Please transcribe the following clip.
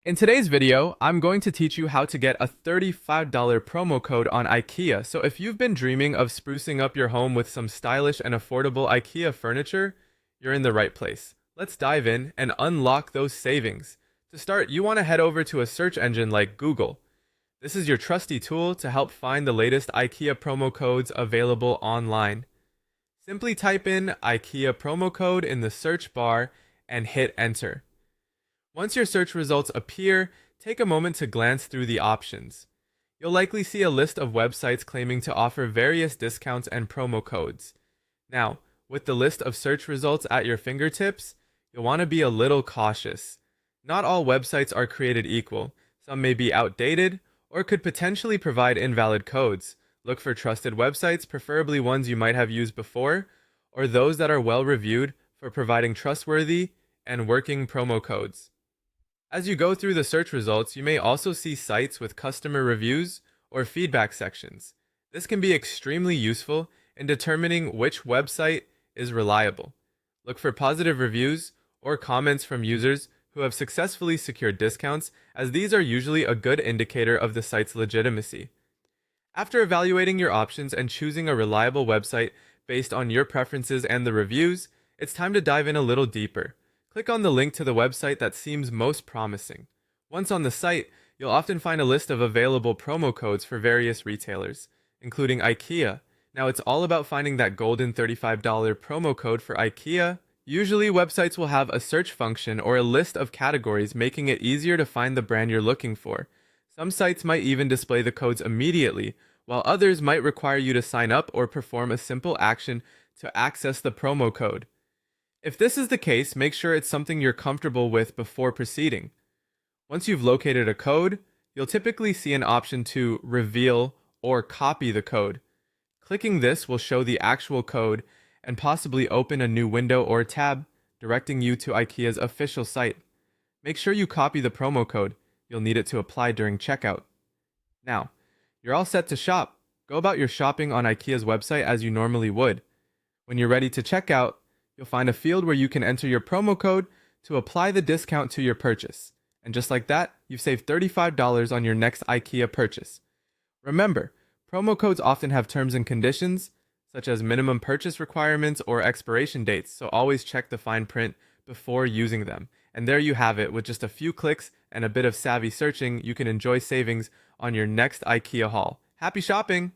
In today's video, I'm going to teach you how to get a $35 promo code on Ikea. So if you've been dreaming of sprucing up your home with some stylish and affordable Ikea furniture, you're in the right place. Let's dive in and unlock those savings. To start, you want to head over to a search engine like Google. This is your trusty tool to help find the latest Ikea promo codes available online. Simply type in Ikea promo code in the search bar and hit enter. Once your search results appear, take a moment to glance through the options. You'll likely see a list of websites claiming to offer various discounts and promo codes. Now, with the list of search results at your fingertips, you'll want to be a little cautious. Not all websites are created equal. Some may be outdated or could potentially provide invalid codes. Look for trusted websites, preferably ones you might have used before, or those that are well reviewed for providing trustworthy and working promo codes. As you go through the search results, you may also see sites with customer reviews or feedback sections. This can be extremely useful in determining which website is reliable. Look for positive reviews or comments from users who have successfully secured discounts, as these are usually a good indicator of the site's legitimacy. After evaluating your options and choosing a reliable website based on your preferences and the reviews, it's time to dive in a little deeper. Click on the link to the website that seems most promising. Once on the site, you'll often find a list of available promo codes for various retailers, including IKEA. Now it's all about finding that golden $35 promo code for IKEA. Usually, websites will have a search function or a list of categories, making it easier to find the brand you're looking for. Some sites might even display the codes immediately, while others might require you to sign up or perform a simple action to access the promo code. If this is the case, make sure it's something you're comfortable with before proceeding. Once you've located a code, you'll typically see an option to reveal or copy the code. Clicking this will show the actual code and possibly open a new window or tab, directing you to IKEA's official site. Make sure you copy the promo code. You'll need it to apply during checkout. Now, you're all set to shop. Go about your shopping on IKEA's website as you normally would. When you're ready to check out, you'll find a field where you can enter your promo code to apply the discount to your purchase. And just like that, you've saved $35 on your next IKEA purchase. Remember, promo codes often have terms and conditions, such as minimum purchase requirements or expiration dates, so always check the fine print before using them. And there you have it. With just a few clicks and a bit of savvy searching, you can enjoy savings on your next IKEA haul. Happy shopping!